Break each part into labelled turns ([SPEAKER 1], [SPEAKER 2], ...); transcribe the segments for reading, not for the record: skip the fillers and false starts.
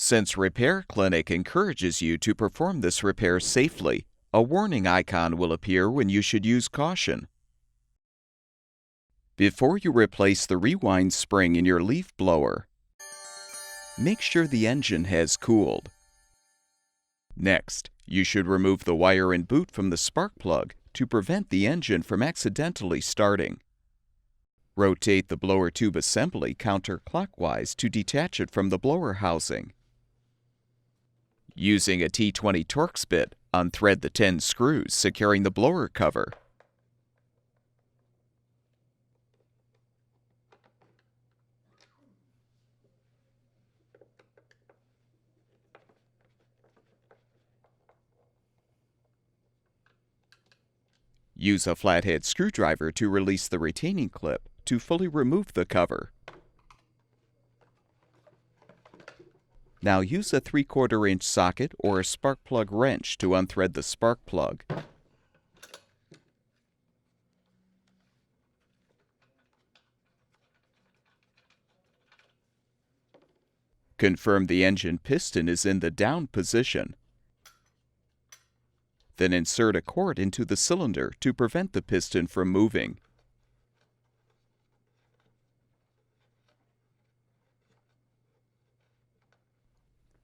[SPEAKER 1] Since Repair Clinic encourages you to perform this repair safely, a warning icon will appear when you should use caution. Before you replace the rewind spring in your leaf blower, make sure the engine has cooled. Next, you should remove the wire and boot from the spark plug to prevent the engine from accidentally starting. Rotate the blower tube assembly counterclockwise to detach it from the blower housing. Using a T20 Torx bit, unthread the 10 screws securing the blower cover. Use a flathead screwdriver to release the retaining clip to fully remove the cover. Now use a 3/4 inch socket or a spark plug wrench to unthread the spark plug. Confirm the engine piston is in the down position. Then insert a cord into the cylinder to prevent the piston from moving.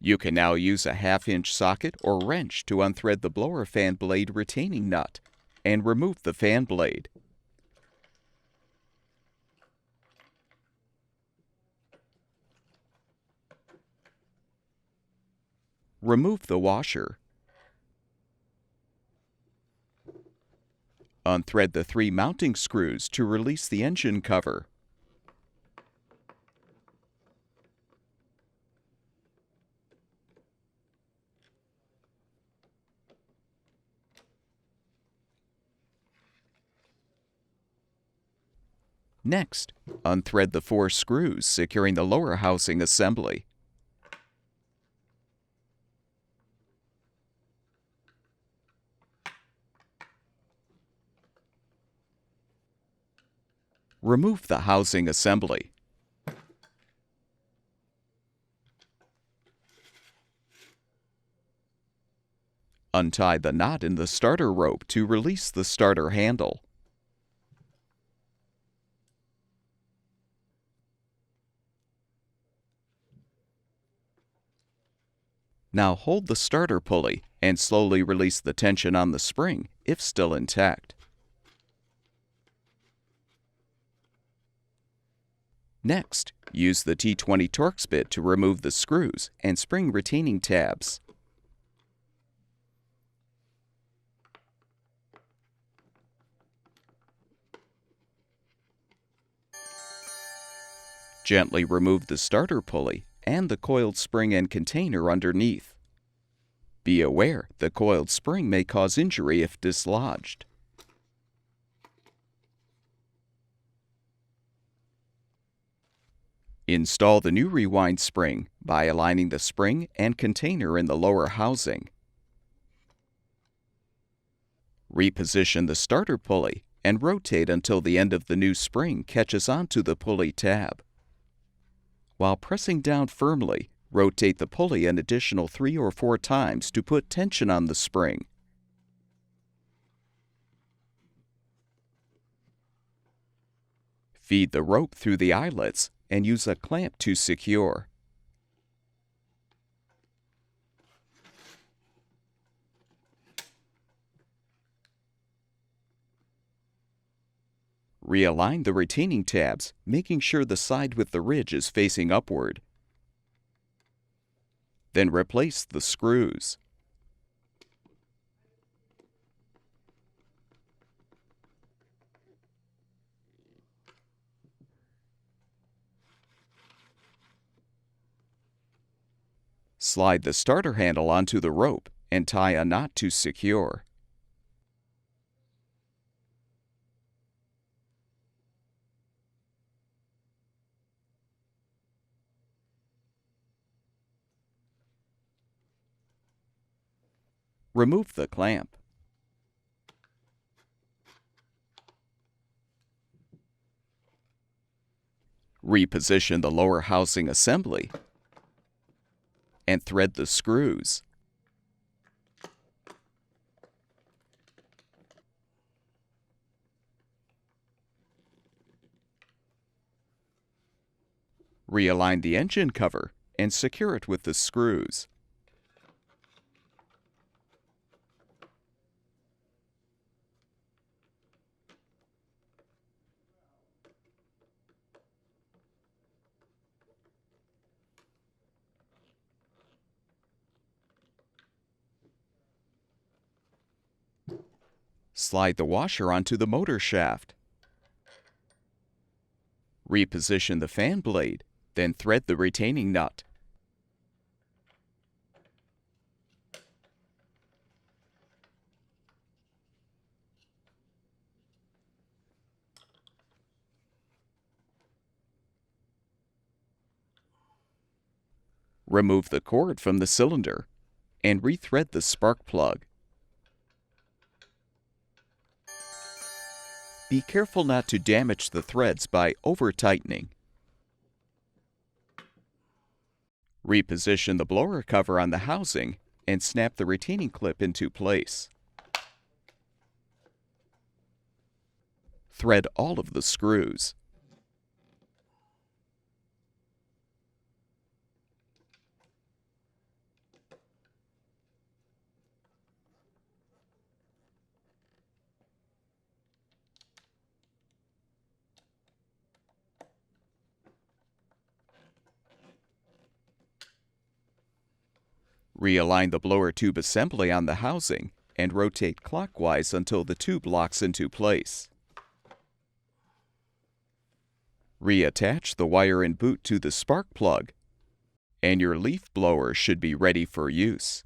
[SPEAKER 1] You can now use a 1/2 inch socket or wrench to unthread the blower fan blade retaining nut and remove the fan blade. Remove the washer. Unthread the 3 mounting screws to release the engine cover. Next, unthread the 4 screws securing the lower housing assembly. Remove the housing assembly. Untie the knot in the starter rope to release the starter handle. Now hold the starter pulley and slowly release the tension on the spring if still intact. Next, use the T20 Torx bit to remove the screws and spring retaining tabs. Gently remove the starter pulley and the coiled spring and container underneath. Be aware the coiled spring may cause injury if dislodged. Install the new rewind spring by aligning the spring and container in the lower housing. Reposition the starter pulley and rotate until the end of the new spring catches onto the pulley tab. While pressing down firmly, rotate the pulley an additional 3 or 4 times to put tension on the spring. Feed the rope through the eyelets and use a clamp to secure. Realign the retaining tabs, making sure the side with the ridge is facing upward. Then replace the screws. Slide the starter handle onto the rope and tie a knot to secure. Remove the clamp. Reposition the lower housing assembly and thread the screws. Realign the engine cover and secure it with the screws. Slide the washer onto the motor shaft. Reposition the fan blade, then thread the retaining nut. Remove the cord from the cylinder and rethread the spark plug. Be careful not to damage the threads by over-tightening. Reposition the blower cover on the housing and snap the retaining clip into place. Thread all of the screws. Realign the blower tube assembly on the housing and rotate clockwise until the tube locks into place. Reattach the wire and boot to the spark plug, and your leaf blower should be ready for use.